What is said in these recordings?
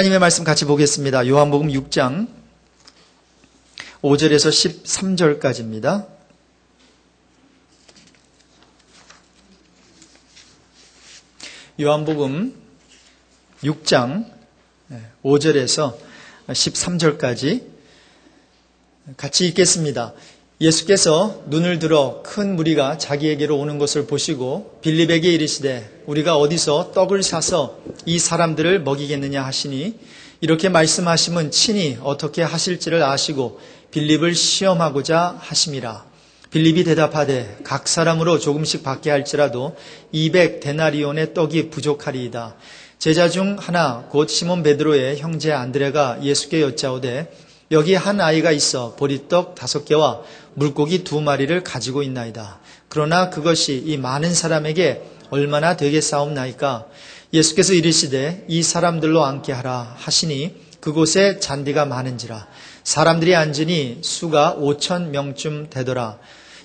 하나님의 말씀 같이 보겠습니다. 요한복음 6장 5절에서 13절까지입니다. 요한복음 6장 5절에서 13절까지 같이 읽겠습니다. 예수께서 눈을 들어 큰 무리가 자기에게로 오는 것을 보시고 빌립에게 이르시되 우리가 어디서 떡을 사서 이 사람들을 먹이겠느냐 하시니 이렇게 말씀하심은 친히 어떻게 하실지를 아시고 빌립을 시험하고자 하심이라. 빌립이 대답하되 각 사람으로 조금씩 받게 할지라도 200데나리온의 떡이 부족하리이다. 제자 중 하나 곧 시몬 베드로의 형제 안드레가 예수께 여짜오되 여기 한 아이가 있어 보리떡 5개와 물고기 2마리를 가지고 있나이다. 그러나 그것이 이 많은 사람에게 얼마나 되겠사옵나이까? 예수께서 이르시되 이 사람들로 앉게 하라 하시니 그곳에 잔디가 많은지라. 사람들이 앉으니 수가 5,000명쯤 되더라.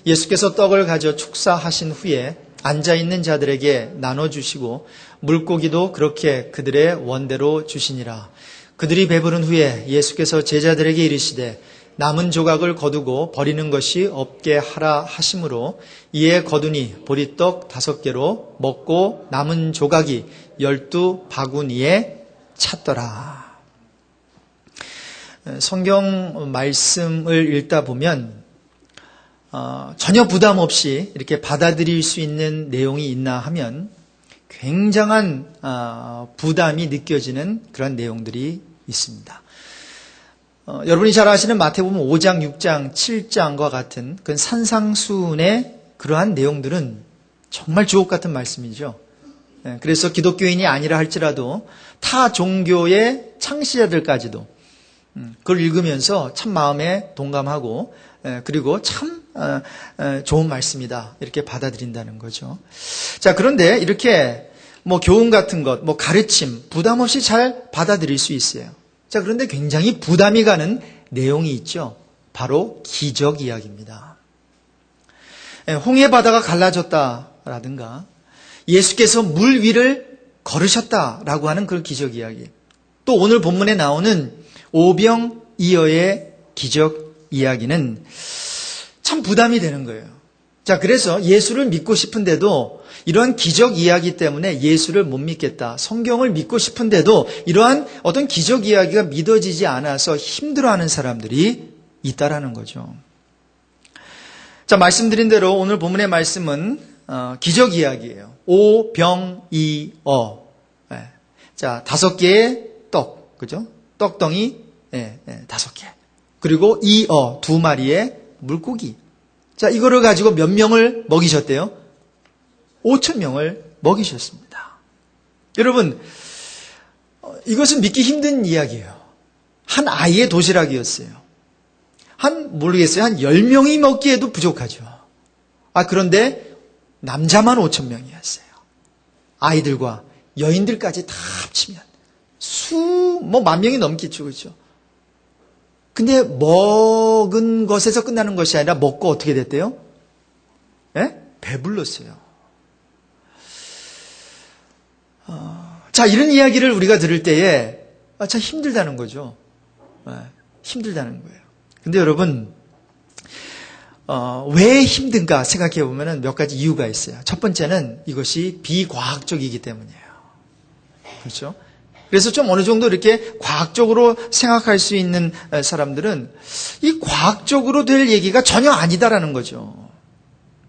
예수께서 떡을 가져 축사하신 후에 앉아있는 자들에게 나눠주시고 물고기도 그렇게 그들의 원대로 주시니라. 그들이 배부른 후에 예수께서 제자들에게 이르시되 남은 조각을 거두고 버리는 것이 없게 하라 하심으로 이에 거두니 보리떡 5개로 먹고 남은 조각이 12바구니에 찼더라. 성경 말씀을 읽다 보면 전혀 부담 없이 이렇게 받아들일 수 있는 내용이 있나 하면 굉장한 부담이 느껴지는 그런 내용들이 있습니다. 여러분이 잘 아시는 마태복음 5장, 6장, 7장과 같은 그 산상수훈의 그러한 내용들은 정말 주옥 같은 말씀이죠. 그래서 기독교인이 아니라 할지라도 타 종교의 창시자들까지도 그걸 읽으면서 참 마음에 동감하고 그리고 참 좋은 말씀이다 이렇게 받아들인다는 거죠. 자, 그런데 이렇게 교훈 같은 것, 가르침 부담 없이 잘 받아들일 수 있어요. 자, 그런데 굉장히 부담이 가는 내용이 있죠. 바로 기적 이야기입니다. 홍해 바다가 갈라졌다라든가 예수께서 물 위를 걸으셨다라고 하는 그 기적 이야기. 또 오늘 본문에 나오는 오병이어의 기적 이야기는 참 부담이 되는 거예요. 자, 그래서 예수를 믿고 싶은데도 이러한 기적 이야기 때문에 예수를 못 믿겠다. 성경을 믿고 싶은데도 이러한 어떤 기적 이야기가 믿어지지 않아서 힘들어하는 사람들이 있다라는 거죠. 자, 말씀드린 대로 오늘 본문의 말씀은 기적 이야기예요. 오병이어. 자, 5개의 떡, 그죠? 떡덩이 5개. 그리고 이어 2마리의 물고기. 자, 이거를 가지고 몇 명을 먹이셨대요? 5,000명을 먹이셨습니다. 여러분, 이것은 믿기 힘든 이야기예요. 한 아이의 도시락이었어요. 모르겠어요. 한 10명이 먹기에도 부족하죠. 그런데 남자만 5,000명이었어요. 아이들과 여인들까지 다 합치면 만 명이 넘겠죠. 그렇죠? 근데 먹은 것에서 끝나는 것이 아니라 먹고 어떻게 됐대요? 배불렀어요. 자, 이런 이야기를 우리가 들을 때에 참 힘들다는 거죠. 힘들다는 거예요. 근데 여러분, 왜 힘든가 생각해 보면 몇 가지 이유가 있어요. 첫 번째는 이것이 비과학적이기 때문이에요. 그렇죠? 그래서 좀 어느 정도 이렇게 과학적으로 생각할 수 있는 사람들은 이 과학적으로 될 얘기가 전혀 아니다라는 거죠.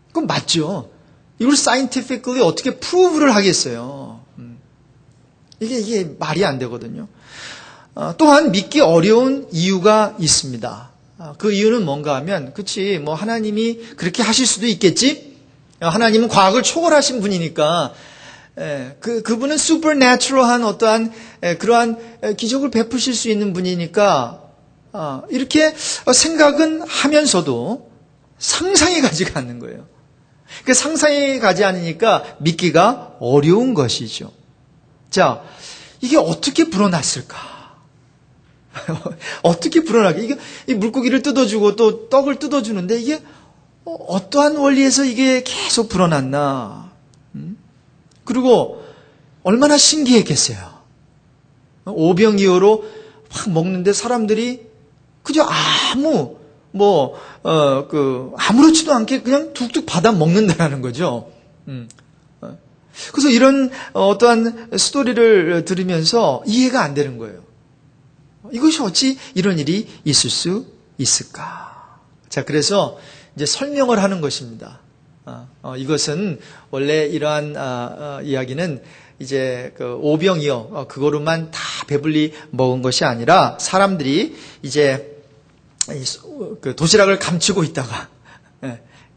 그건 맞죠. 이걸 scientifically 어떻게 prove를 하겠어요. 이게 말이 안 되거든요. 또한 믿기 어려운 이유가 있습니다. 그 이유는 뭔가 하면, 그치, 하나님이 그렇게 하실 수도 있겠지? 하나님은 과학을 초월하신 분이니까, 그분은 supernatural한 어떠한 그러한 기적을 베푸실 수 있는 분이니까, 이렇게 생각은 하면서도 상상이 가지가 않는 거예요. 그 상상이 가지 않으니까 믿기가 어려운 것이죠. 자, 이게 어떻게 불어났을까? 어떻게 불어나게? 이게 이 물고기를 뜯어주고 또 떡을 뜯어주는데 이게 어떠한 원리에서 이게 계속 불어났나? 그리고 얼마나 신기했겠어요. 오병이어로 확 먹는데 사람들이 그저 아무렇지도 않게 그냥 툭툭 받아 먹는다라는 거죠. 그래서 이런 어떠한 스토리를 들으면서 이해가 안 되는 거예요. 이것이 어찌 이런 일이 있을 수 있을까? 자, 그래서 이제 설명을 하는 것입니다. 이것은 원래 이러한 이야기는 이제 그 오병이어 그거로만 다 배불리 먹은 것이 아니라 사람들이 이제 그 도시락을 감추고 있다가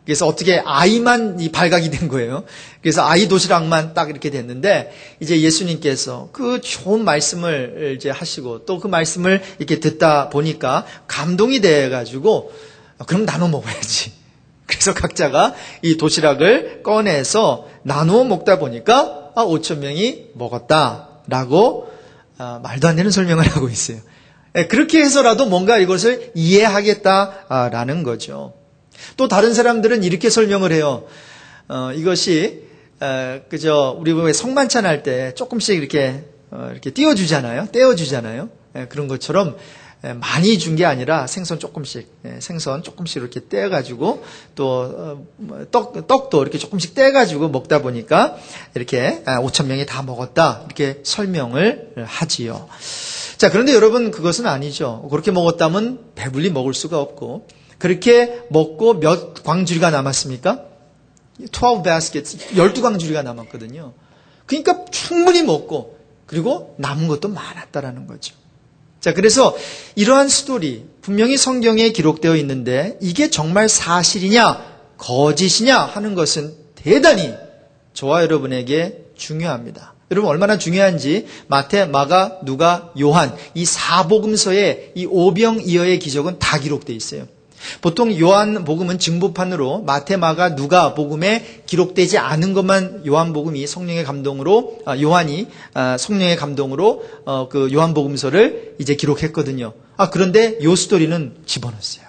그래서 어떻게 아이만 이 발각이 된 거예요. 그래서 아이 도시락만 딱 이렇게 됐는데 이제 예수님께서 그 좋은 말씀을 이제 하시고 또 그 말씀을 이렇게 듣다 보니까 감동이 돼 가지고 그럼 나눠 먹어야지. 그래서 각자가 이 도시락을 꺼내서 나누어 먹다 보니까 5천 명이 먹었다라고 말도 안 되는 설명을 하고 있어요. 그렇게 해서라도 뭔가 이것을 이해하겠다라는 거죠. 또 다른 사람들은 이렇게 설명을 해요. 이것이 그저 우리 왜 성만찬 할 때 조금씩 이렇게 떼어주잖아요. 그런 것처럼 많이 준 게 아니라 생선 조금씩 이렇게 떼가지고 또 떡도 이렇게 조금씩 떼가지고 먹다 보니까 이렇게 5천 명이 다 먹었다 이렇게 설명을 하지요. 자, 그런데 여러분 그것은 아니죠. 그렇게 먹었다면 배불리 먹을 수가 없고 그렇게 먹고 몇 광주리가 남았습니까? 12 baskets, 12광주리가 남았거든요. 그러니까 충분히 먹고 그리고 남은 것도 많았다라는 거죠. 자, 그래서 이러한 스토리 분명히 성경에 기록되어 있는데 이게 정말 사실이냐 거짓이냐 하는 것은 대단히 저와 여러분에게 중요합니다. 여러분 얼마나 중요한지 마태, 마가, 누가, 요한 이 4복음서에 이 오병이어의 기적은 다 기록되어 있어요. 보통 요한복음은 증보판으로 마태, 마가, 누가 복음에 기록되지 않은 것만 요한복음이 성령의 감동으로 요한이 성령의 감동으로 그 요한복음서를 이제 기록했거든요. 그런데 요 스토리는 집어넣었어요.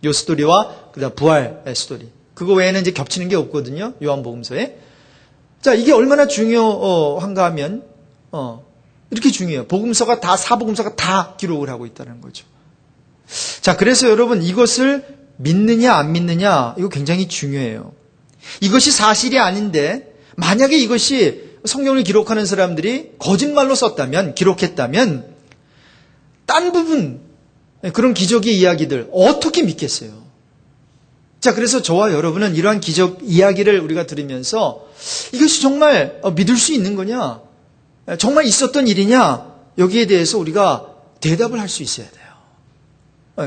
요 스토리와 그다음 부활 스토리. 그거 외에는 이제 겹치는 게 없거든요. 요한복음서에. 자, 이게 얼마나 중요한가 하면 이렇게 중요해요. 복음서가 다 4복음서가 다 기록을 하고 있다는 거죠. 자, 그래서 여러분 이것을 믿느냐 안 믿느냐 이거 굉장히 중요해요. 이것이 사실이 아닌데 만약에 이것이 성경을 기록하는 사람들이 거짓말로 썼다면 기록했다면 딴 부분 그런 기적의 이야기들 어떻게 믿겠어요? 자, 그래서 저와 여러분은 이러한 기적 이야기를 우리가 들으면서 이것이 정말 믿을 수 있는 거냐? 정말 있었던 일이냐? 여기에 대해서 우리가 대답을 할 수 있어야 돼요.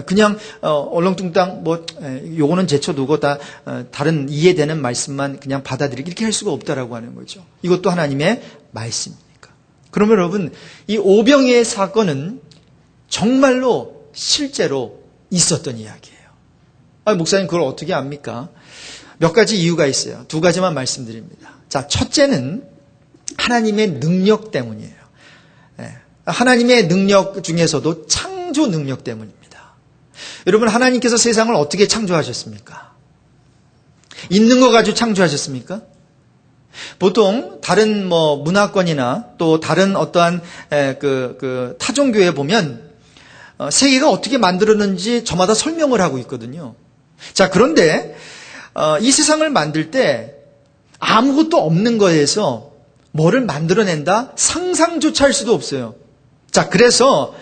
그냥 얼렁뚱땅 요거는 제쳐두고 다 다른 이해되는 말씀만 그냥 받아들이기 이렇게 할 수가 없다라고 하는 거죠. 이것도 하나님의 말씀이니까. 그러면 여러분 이 오병이어의 사건은 정말로 실제로 있었던 이야기예요. 목사님 그걸 어떻게 압니까? 몇 가지 이유가 있어요. 두 가지만 말씀드립니다. 자, 첫째는 하나님의 능력 때문이에요. 하나님의 능력 중에서도 창조 능력 때문입니다. 여러분 하나님께서 세상을 어떻게 창조하셨습니까? 있는 거 가지고 창조하셨습니까? 보통 다른 문화권이나 또 다른 어떠한 그 타종교에 보면 세계가 어떻게 만들었는지 저마다 설명을 하고 있거든요. 자, 그런데 이 세상을 만들 때 아무것도 없는 거에서 뭐를 만들어낸다? 상상조차 할 수도 없어요. 자, 그래서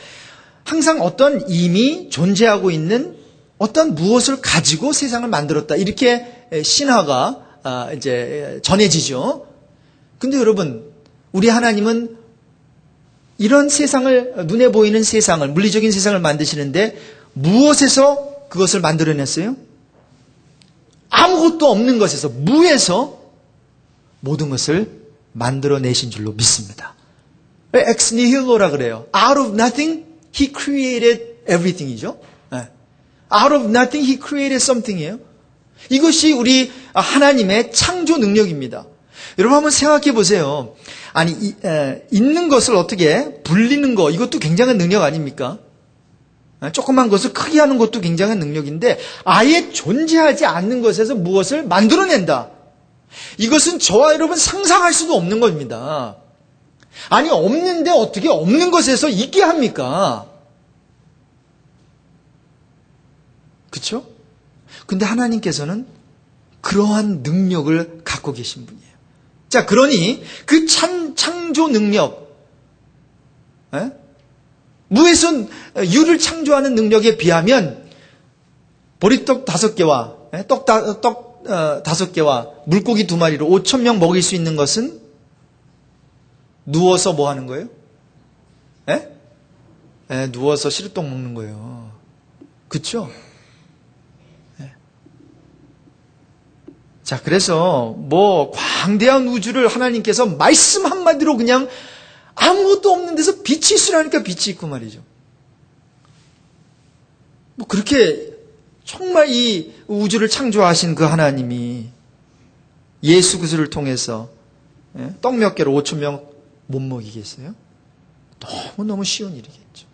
항상 어떤 이미 존재하고 있는 어떤 무엇을 가지고 세상을 만들었다. 이렇게 신화가 이제 전해지죠. 근데 여러분, 우리 하나님은 이런 세상을, 눈에 보이는 세상을, 물리적인 세상을 만드시는데 무엇에서 그것을 만들어냈어요? 아무것도 없는 것에서, 무에서 모든 것을 만들어내신 줄로 믿습니다. 엑스 니힐로라 그래요. Out of nothing, He created everything이죠. Out of nothing, He created something이에요. 이것이 우리 하나님의 창조 능력입니다. 여러분 한번 생각해 보세요. 아니, 있는 것을 어떻게 불리는 거, 이것도 굉장한 능력 아닙니까? 조그만 것을 크게 하는 것도 굉장한 능력인데 아예 존재하지 않는 것에서 무엇을 만들어낸다. 이것은 저와 여러분 상상할 수도 없는 겁니다. 아니, 없는데 어떻게 없는 것에서 있게 합니까? 그렇죠? 근데 하나님께서는 그러한 능력을 갖고 계신 분이에요. 자, 그러니 그 창조 능력, 무에서 유를 창조하는 능력에 비하면 보리떡 5개와 떡 5개와 물고기 2마리로 5,000명 먹일 수 있는 것은 누워서 뭐 하는 거예요? 누워서 시루떡 먹는 거예요. 그렇죠? 자, 그래서 뭐 광대한 우주를 하나님께서 말씀 한마디로 그냥 아무것도 없는 데서 빛이 있으라니까 빛이 있고 말이죠. 뭐 그렇게 정말 이 우주를 창조하신 그 하나님이 예수 그리스도를 통해서 떡 몇 개로 5,000명 못 먹이겠어요? 너무너무 쉬운 일이겠죠.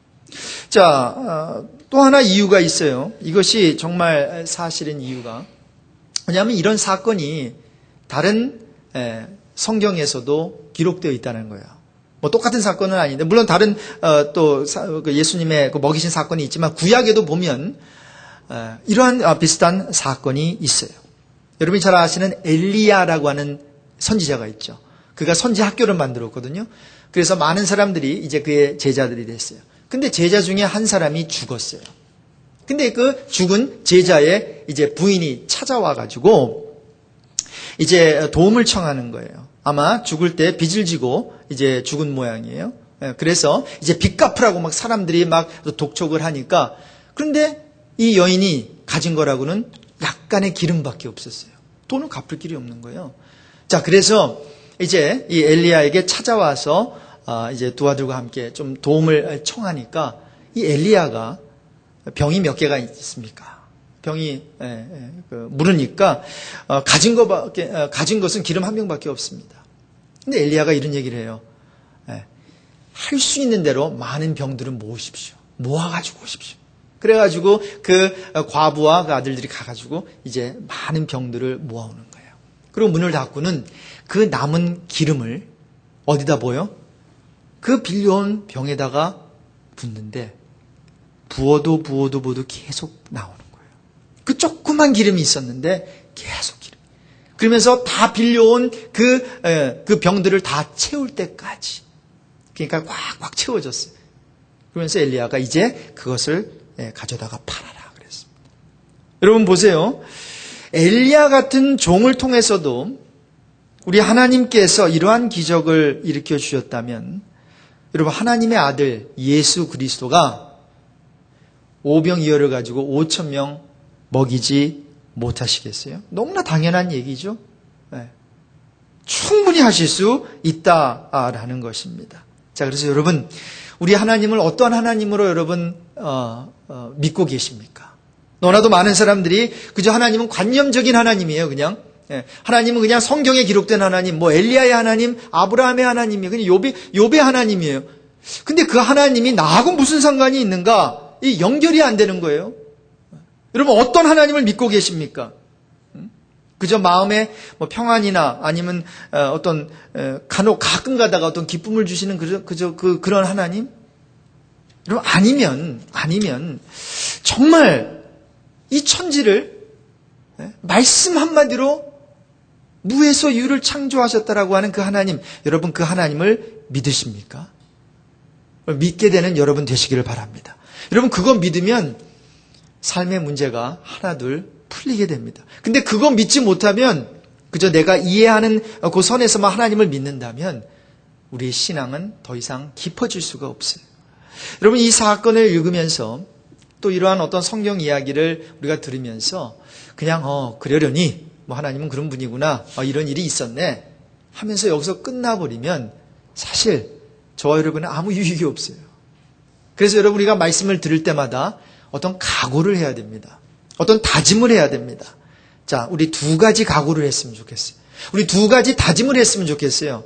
자, 또 하나 이유가 있어요. 이것이 정말 사실인 이유가, 왜냐하면 이런 사건이 다른 성경에서도 기록되어 있다는 거예요. 뭐 똑같은 사건은 아닌데, 물론 다른 또 예수님의 먹이신 사건이 있지만 구약에도 보면 이러한 비슷한 사건이 있어요. 여러분이 잘 아시는 엘리야라고 하는 선지자가 있죠. 그가 선지 학교를 만들었거든요. 그래서 많은 사람들이 이제 그의 제자들이 됐어요. 근데 제자 중에 한 사람이 죽었어요. 근데 그 죽은 제자의 이제 부인이 찾아와가지고 이제 도움을 청하는 거예요. 아마 죽을 때 빚을 지고 이제 죽은 모양이에요. 그래서 이제 빚 갚으라고 막 사람들이 막 독촉을 하니까, 그런데 이 여인이 가진 거라고는 약간의 기름밖에 없었어요. 돈을 갚을 길이 없는 거예요. 자, 그래서 이제 이 엘리야에게 찾아와서 이제 두 아들과 함께 좀 도움을 청하니까 이 엘리야가 병이 몇 개가 있습니까? 병이 물으니까 가진 것은 기름 한 병밖에 없습니다. 근데 엘리야가 이런 얘기를 해요. 할 수 있는 대로 많은 병들은 모으십시오. 모아가지고 오십시오. 그래가지고 그 과부와 그 아들들이 가가지고 이제 많은 병들을 모아오는 거예요. 그리고 문을 닫고는 그 남은 기름을 어디다 부어요? 그 빌려온 병에다가 붓는데 부어도 계속 나오는 거예요. 그 조그만 기름이 있었는데 계속 기름. 그러면서 다 빌려온 그 병들을 다 채울 때까지. 그러니까 꽉꽉 채워졌어요. 그러면서 엘리야가 이제 그것을 가져다가 팔아라 그랬습니다. 여러분 보세요. 엘리야 같은 종을 통해서도 우리 하나님께서 이러한 기적을 일으켜 주셨다면, 여러분 하나님의 아들 예수 그리스도가 오병이어를 가지고 5,000명 먹이지 못하시겠어요? 너무나 당연한 얘기죠. 충분히 하실 수 있다라는 것입니다. 자, 그래서 여러분, 우리 하나님을 어떠한 하나님으로 여러분 믿고 계십니까? 너무나도 많은 사람들이 그저 하나님은 관념적인 하나님이에요. 그냥 하나님은 그냥 성경에 기록된 하나님, 뭐 엘리야의 하나님, 아브라함의 하나님이에요. 그냥 욥의 하나님이에요. 근데 그 하나님이 나하고 무슨 상관이 있는가? 이 연결이 안 되는 거예요. 여러분 어떤 하나님을 믿고 계십니까? 그저 마음에 뭐 평안이나 아니면 어떤 가끔 가다가 어떤 기쁨을 주시는 그런 하나님? 여러분 아니면 정말 이 천지를 말씀 한마디로 무에서 유를 창조하셨다라고 하는 그 하나님, 여러분 그 하나님을 믿으십니까? 믿게 되는 여러분 되시기를 바랍니다. 여러분 그거 믿으면 삶의 문제가 하나둘 풀리게 됩니다. 근데 그거 믿지 못하면 그저 내가 이해하는 그 선에서만 하나님을 믿는다면 우리의 신앙은 더 이상 깊어질 수가 없어요. 여러분 이 사건을 읽으면서 또 이러한 어떤 성경 이야기를 우리가 들으면서 그냥 그러려니 뭐 하나님은 그런 분이구나, 이런 일이 있었네 하면서 여기서 끝나버리면 사실 저와 여러분은 아무 유익이 없어요. 그래서 여러분 우리가 말씀을 들을 때마다 어떤 각오를 해야 됩니다. 어떤 다짐을 해야 됩니다. 자, 우리 두 가지 각오를 했으면 좋겠어요. 우리 두 가지 다짐을 했으면 좋겠어요.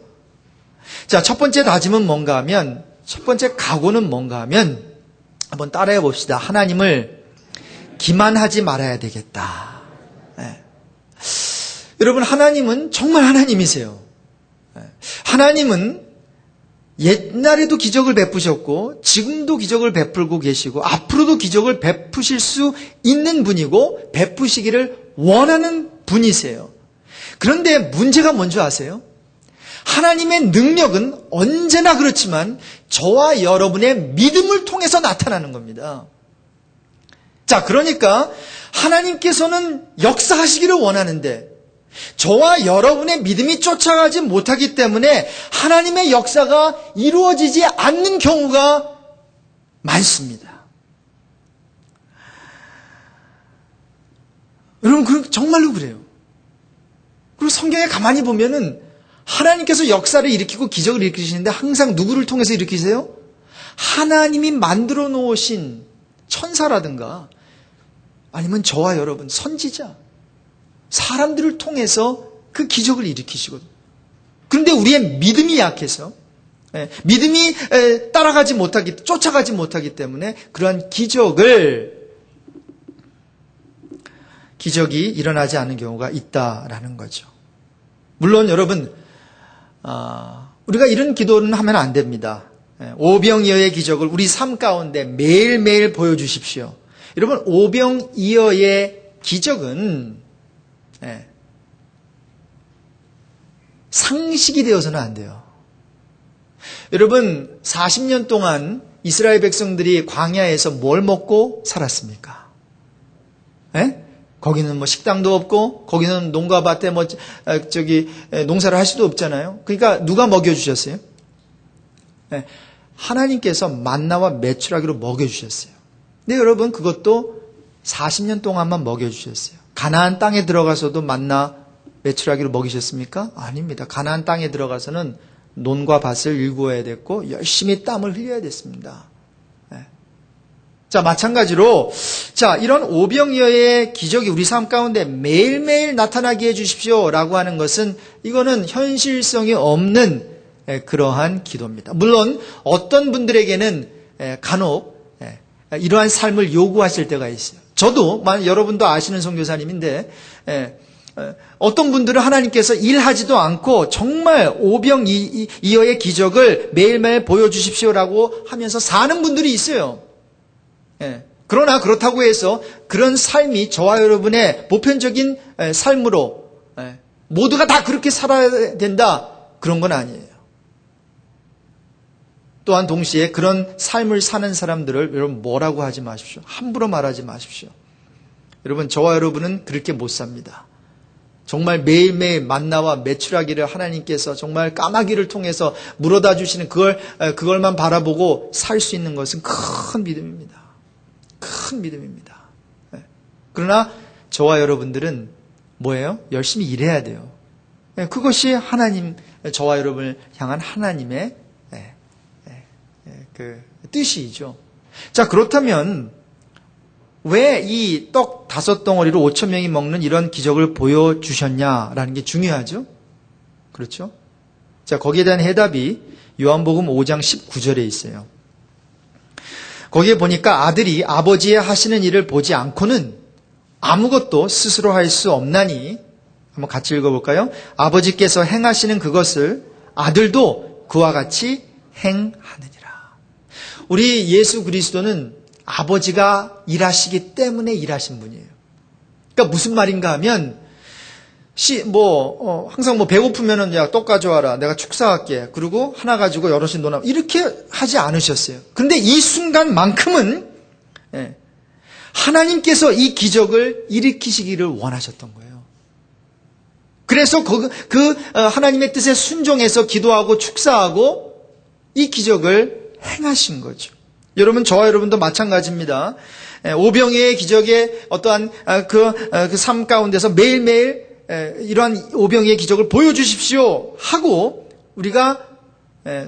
자, 첫 번째 다짐은 뭔가 하면, 첫 번째 각오는 뭔가 하면 한번 따라해 봅시다. 하나님을 기만하지 말아야 되겠다. 여러분 하나님은 정말 하나님이세요. 하나님은 옛날에도 기적을 베푸셨고 지금도 기적을 베풀고 계시고 앞으로도 기적을 베푸실 수 있는 분이고 베푸시기를 원하는 분이세요. 그런데 문제가 뭔지 아세요? 하나님의 능력은 언제나 그렇지만 저와 여러분의 믿음을 통해서 나타나는 겁니다. 자, 그러니까 하나님께서는 역사하시기를 원하는데 저와 여러분의 믿음이 쫓아가지 못하기 때문에 하나님의 역사가 이루어지지 않는 경우가 많습니다. 여러분, 정말로 그래요. 그리고 성경에 가만히 보면은 하나님께서 역사를 일으키고 기적을 일으키시는데 항상 누구를 통해서 일으키세요? 하나님이 만들어 놓으신 천사라든가 아니면 저와 여러분, 선지자, 사람들을 통해서 그 기적을 일으키시거든요. 그런데 우리의 믿음이 약해서 믿음이 쫓아가지 못하기 때문에 그러한 기적이 일어나지 않는 경우가 있다라는 거죠. 물론 여러분, 우리가 이런 기도는 하면 안 됩니다. 오병이어의 기적을 우리 삶 가운데 매일매일 보여주십시오. 여러분, 오병이어의 기적은 상식이 되어서는 안 돼요. 여러분, 40년 동안 이스라엘 백성들이 광야에서 뭘 먹고 살았습니까? 거기는 뭐 식당도 없고, 거기는 농가밭에 농사를 할 수도 없잖아요. 그러니까 누가 먹여주셨어요? 하나님께서 만나와 메추라기로 먹여주셨어요. 근데 여러분, 그것도 40년 동안만 먹여주셨어요. 가나안 땅에 들어가서도 만나 메추라기로 먹이셨습니까? 아닙니다. 가나안 땅에 들어가서는 논과 밭을 일구어야 됐고 열심히 땀을 흘려야 됐습니다. 자, 마찬가지로 이런 오병이어의 기적이 우리 삶 가운데 매일매일 나타나게 해주십시오라고 하는 것은 이거는 현실성이 없는 그러한 기도입니다. 물론 어떤 분들에게는 간혹 이러한 삶을 요구하실 때가 있어요. 저도 여러분도 아시는 선교사님인데 어떤 분들은 하나님께서 일하지도 않고 정말 오병이어의 기적을 매일매일 보여주십시오라고 하면서 사는 분들이 있어요. 그러나 그렇다고 해서 그런 삶이 저와 여러분의 보편적인 삶으로 모두가 다 그렇게 살아야 된다, 그런 건 아니에요. 또한 동시에 그런 삶을 사는 사람들을 여러분 뭐라고 하지 마십시오. 함부로 말하지 마십시오. 여러분, 저와 여러분은 그렇게 못 삽니다. 정말 매일매일 만나와 메추라기를 하나님께서 정말 까마귀를 통해서 물어다 주시는 그걸만 바라보고 살 수 있는 것은 큰 믿음입니다. 큰 믿음입니다. 그러나 저와 여러분들은 뭐예요? 열심히 일해야 돼요. 그것이 저와 여러분을 향한 하나님의 그 뜻이죠. 자, 그렇다면 왜 이 떡 5덩어리로 5,000명이 먹는 이런 기적을 보여주셨냐라는 게 중요하죠. 그렇죠? 자, 거기에 대한 해답이 요한복음 5장 19절에 있어요. 거기에 보니까 아들이 아버지의 하시는 일을 보지 않고는 아무것도 스스로 할 수 없나니, 한번 같이 읽어볼까요? 아버지께서 행하시는 그것을 아들도 그와 같이 행하느니라. 우리 예수 그리스도는 아버지가 일하시기 때문에 일하신 분이에요. 그러니까 무슨 말인가 하면, 항상 배고프면은 야, 떡 가져와라. 내가 축사할게. 그리고 하나 가지고 여럿이 놀아. 이렇게 하지 않으셨어요. 근데 이 순간만큼은, 하나님께서 이 기적을 일으키시기를 원하셨던 거예요. 그래서 하나님의 뜻에 순종해서 기도하고 축사하고 이 기적을 행하신 거죠. 여러분, 저와 여러분도 마찬가지입니다. 오병이어의 기적의 어떠한 그 삶 가운데서 매일매일 이러한 오병이어의 기적을 보여주십시오 하고 우리가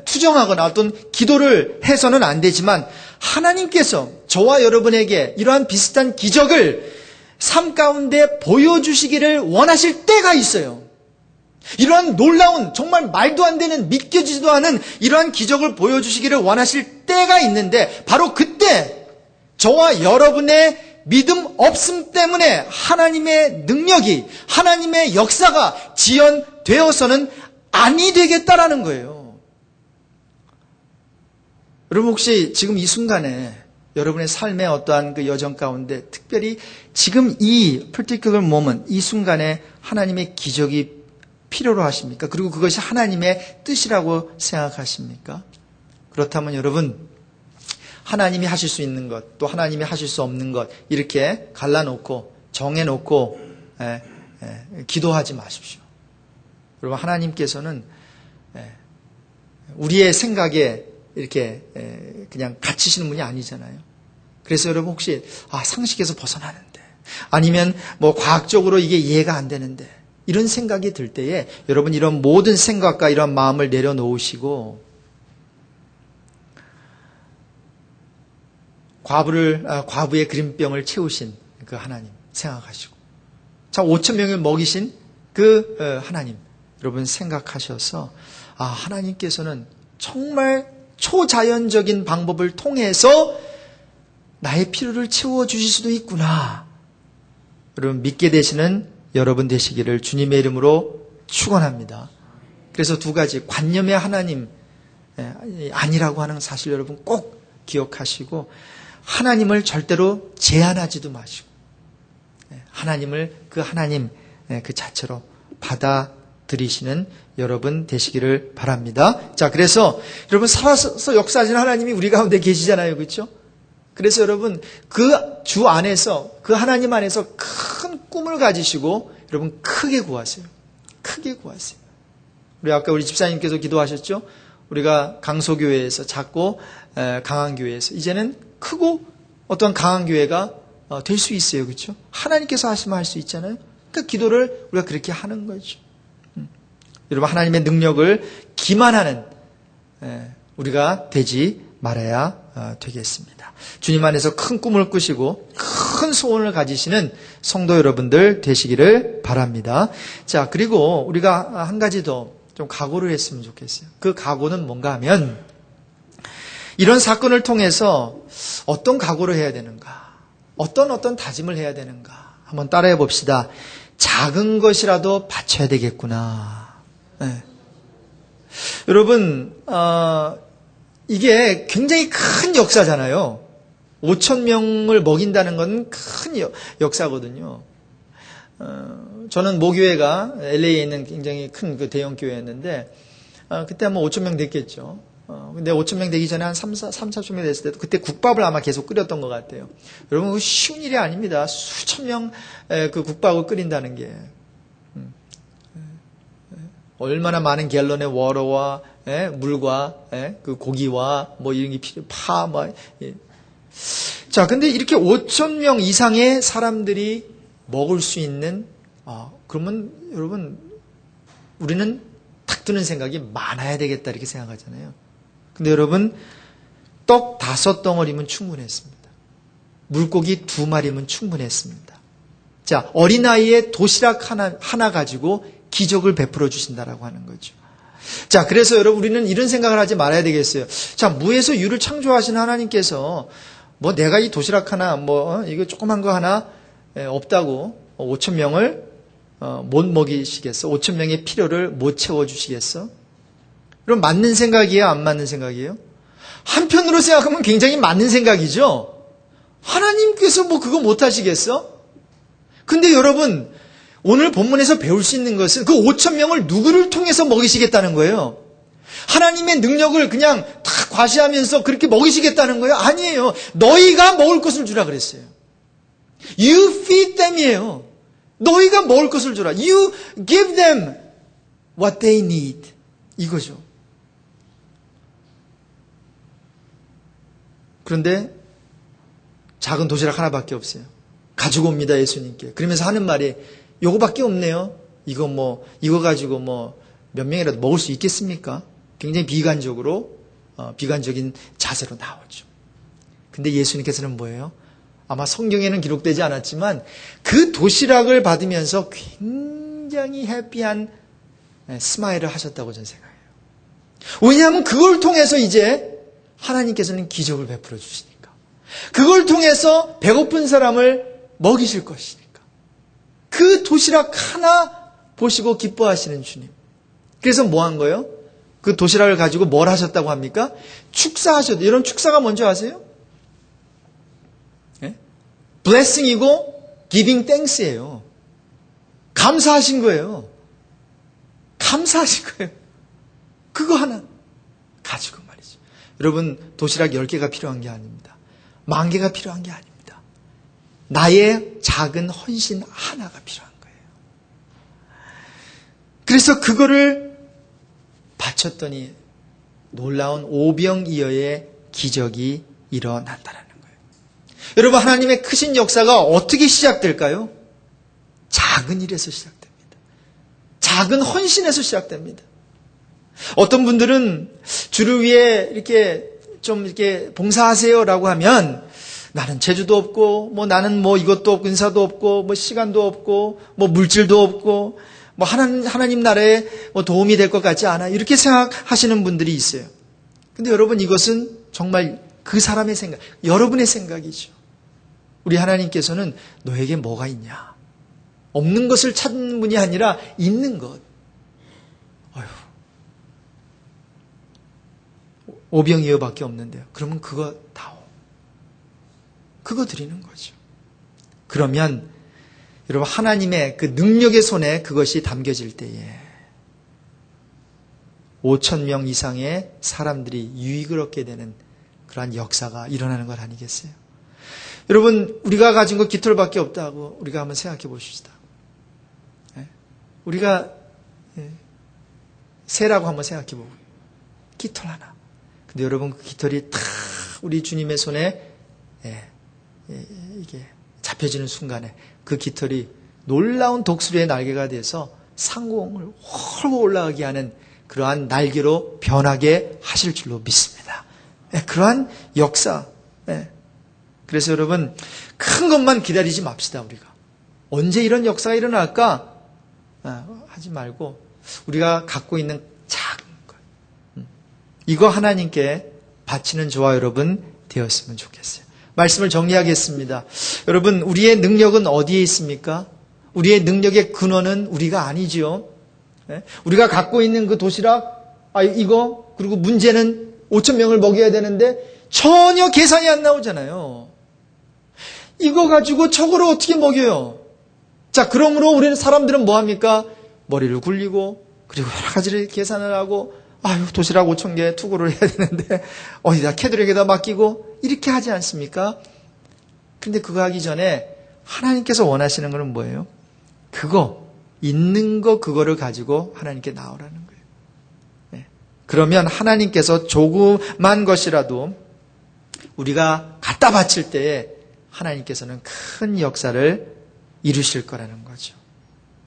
투정하거나 어떤 기도를 해서는 안 되지만 하나님께서 저와 여러분에게 이러한 비슷한 기적을 삶 가운데 보여주시기를 원하실 때가 있어요. 이러한 놀라운, 정말 말도 안 되는, 믿겨지지도 않은 이러한 기적을 보여주시기를 원하실 때가 있는데 바로 그때 저와 여러분의 믿음 없음 때문에 하나님의 능력이, 하나님의 역사가 지연되어서는 아니 되겠다라는 거예요. 여러분 혹시 지금 이 순간에 여러분의 삶의 어떠한 그 여정 가운데 특별히 지금 이 particular moment, 이 순간에 하나님의 기적이 필요로 하십니까? 그리고 그것이 하나님의 뜻이라고 생각하십니까? 그렇다면 여러분, 하나님이 하실 수 있는 것, 또 하나님이 하실 수 없는 것 이렇게 갈라놓고 정해놓고 기도하지 마십시오. 여러분, 하나님께서는 우리의 생각에 이렇게 그냥 갇히시는 분이 아니잖아요. 그래서 여러분 혹시 상식에서 벗어나는데 아니면 뭐 과학적으로 이게 이해가 안 되는데 이런 생각이 들 때에 여러분 이런 모든 생각과 이런 마음을 내려놓으시고 과부의 그림병을 채우신 그 하나님 생각하시고 자 5천 명을 먹이신 그 하나님 여러분 생각하셔서 하나님께서는 정말 초자연적인 방법을 통해서 나의 필요를 채워주실 수도 있구나. 여러분 믿게 되시는 여러분 되시기를 주님의 이름으로 축원합니다. 그래서 두 가지 관념의 하나님 아니라고 하는 사실 여러분 꼭 기억하시고 하나님을 절대로 제한하지도 마시고 하나님을 그 하나님 그 자체로 받아들이시는 여러분 되시기를 바랍니다. 자, 그래서 여러분 살아서 역사하시는 하나님이 우리 가운데 계시잖아요. 그렇죠? 그래서 여러분 그 주 안에서 그 하나님 안에서 큰 꿈을 가지시고 여러분 크게 구하세요. 크게 구하세요. 우리 집사님께서 기도하셨죠? 우리가 강소교회에서 작고 강한 교회에서 이제는 크고 어떤 강한 교회가 될 수 있어요. 그렇죠? 하나님께서 하시면 할 수 있잖아요. 그 기도를 우리가 그렇게 하는 거죠. 여러분 하나님의 능력을 기만하는 우리가 되지 말아야 되겠습니다. 주님 안에서 큰 꿈을 꾸시고 큰 소원을 가지시는 성도 여러분들 되시기를 바랍니다. 자, 그리고 우리가 한 가지 더 좀 각오를 했으면 좋겠어요. 그 각오는 뭔가 하면 이런 사건을 통해서 어떤 각오를 해야 되는가? 어떤 다짐을 해야 되는가? 한번 따라해 봅시다. 작은 것이라도 바쳐야 되겠구나. 네. 여러분, 이게 굉장히 큰 역사잖아요. 5천 명을 먹인다는 건 큰 역사거든요. 저는 모교회가 LA에 있는 굉장히 큰 그 대형 교회였는데, 그때 아마 5천 명 됐겠죠. 근데 5천 명 되기 전에 한 4천 명 됐을 때도 그때 국밥을 아마 계속 끓였던 것 같아요. 여러분, 그거 쉬운 일이 아닙니다. 수천 명 그 국밥을 끓인다는 게. 얼마나 많은 갤런의 워터와 물과 그 고기와 뭐 이런 게 필요, 파, 자, 근데 이렇게 5천 명 이상의 사람들이 먹을 수 있는, 그러면 여러분, 우리는 탁 드는 생각이 많아야 되겠다 이렇게 생각하잖아요. 근데 여러분, 떡 5덩어리면 충분했습니다. 물고기 2마리면 충분했습니다. 자, 어린아이의 도시락 하나 가지고 기적을 베풀어 주신다라고 하는 거죠. 자, 그래서 여러분 우리는 이런 생각을 하지 말아야 되겠어요. 자, 무에서 유를 창조하신 하나님께서 뭐 내가 이 도시락 하나 이거 조그만 거 하나 없다고 5천 명을 못 먹이시겠어? 5천 명의 필요를 못 채워 주시겠어? 그럼 맞는 생각이에요? 안 맞는 생각이에요? 한편으로 생각하면 굉장히 맞는 생각이죠. 하나님께서 뭐 그거 못 하시겠어? 근데 여러분 오늘 본문에서 배울 수 있는 것은 그 5천 명을 누구를 통해서 먹이시겠다는 거예요. 하나님의 능력을 그냥 다 과시하면서 그렇게 먹이시겠다는 거예요? 아니에요. 너희가 먹을 것을 주라 그랬어요. You feed them이에요. 너희가 먹을 것을 주라. You give them what they need. 이거죠. 그런데 작은 도시락 하나밖에 없어요. 가지고 옵니다, 예수님께. 그러면서 하는 말이 요거밖에 없네요. 이거 가지고 몇 명이라도 먹을 수 있겠습니까? 굉장히 비관적인 자세로 나오죠. 근데 예수님께서는 뭐예요? 아마 성경에는 기록되지 않았지만 그 도시락을 받으면서 굉장히 해피한 스마일을 하셨다고 저는 생각해요. 왜냐하면 그걸 통해서 이제 하나님께서는 기적을 베풀어 주시니까. 그걸 통해서 배고픈 사람을 먹이실 것이니까. 그 도시락 하나 보시고 기뻐하시는 주님. 그래서 뭐 한 거예요? 그 도시락을 가지고 뭘 하셨다고 합니까? 축사하셨다. 여러분 축사가 뭔지 아세요? 예? blessing이고 giving thanks예요. 감사하신 거예요. 감사하신 거예요. 그거 하나 가지고 말이죠. 여러분 도시락 10개가 필요한 게 아닙니다. 10,000개가 필요한 게 아닙니다. 나의 작은 헌신 하나가 필요한 거예요. 그래서 그거를 바쳤더니 놀라운 오병이어의 기적이 일어난다는 거예요. 여러분 하나님의 크신 역사가 어떻게 시작될까요? 작은 일에서 시작됩니다. 작은 헌신에서 시작됩니다. 어떤 분들은 주를 위해 이렇게 좀 이렇게 봉사하세요라고 하면 나는 재주도 없고 나는 이것도 없고 인사도 없고 시간도 없고 물질도 없고 하나님 나라에 도움이 될 것 같지 않아 이렇게 생각하시는 분들이 있어요. 근데 여러분 이것은 정말 그 사람의 생각, 여러분의 생각이죠. 우리 하나님께서는 너에게 뭐가 있냐? 없는 것을 찾는 분이 아니라 있는 것. 어휴. 오병이어밖에 없는데요. 그러면 그거 다오. 그거 드리는 거죠. 그러면 여러분 하나님의 그 능력의 손에 그것이 담겨질 때에 5,000명 이상의 사람들이 유익을 얻게 되는 그러한 역사가 일어나는 것 아니겠어요? 여러분 우리가 가진 것 깃털밖에 없다고 우리가 한번 생각해 보십시다. 우리가 새라고 한번 생각해 보고 깃털 하나. 근데 여러분 그 깃털이 탁 우리 주님의 손에 이게 잡혀지는 순간에 그 깃털이 놀라운 독수리의 날개가 돼서 상공을 홀고 올라가게 하는 그러한 날개로 변하게 하실 줄로 믿습니다. 그러한 역사. 그래서 여러분 큰 것만 기다리지 맙시다. 우리가 언제 이런 역사가 일어날까 하지 말고 우리가 갖고 있는 작은 것 이거 하나님께 바치는 저와 여러분 되었으면 좋겠어요. 말씀을 정리하겠습니다. 여러분 우리의 능력은 어디에 있습니까? 우리의 능력의 근원은 우리가 아니지요. 우리가 갖고 있는 그 도시락 이거 그리고 문제는 5,000명을 먹여야 되는데 전혀 계산이 안 나오잖아요. 이거 가지고 저거를 어떻게 먹여요? 자, 그러므로 우리는 사람들은 뭐 합니까? 머리를 굴리고 그리고 여러 가지를 계산을 하고 도시락 5,000개 투구를 해야 되는데 어디다 캐들에게다 맡기고 이렇게 하지 않습니까? 근데 그거 하기 전에 하나님께서 원하시는 것은 뭐예요? 그거 있는 거 그거를 가지고 하나님께 나오라는 거예요. 그러면 하나님께서 조그만 것이라도 우리가 갖다 바칠 때에 하나님께서는 큰 역사를 이루실 거라는 거죠.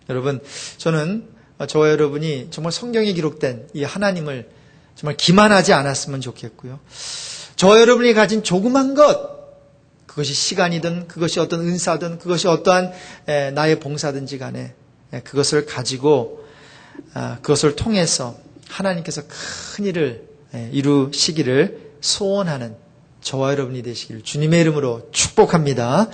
여러분, 저는 저와 여러분이 정말 성경에 기록된 이 하나님을 정말 기만하지 않았으면 좋겠고요. 저와 여러분이 가진 조그만 것, 그것이 시간이든 그것이 어떤 은사든 그것이 어떠한 나의 봉사든지 간에 그것을 가지고 그것을 통해서 하나님께서 큰 일을 이루시기를 소원하는 저와 여러분이 되시기를 주님의 이름으로 축복합니다.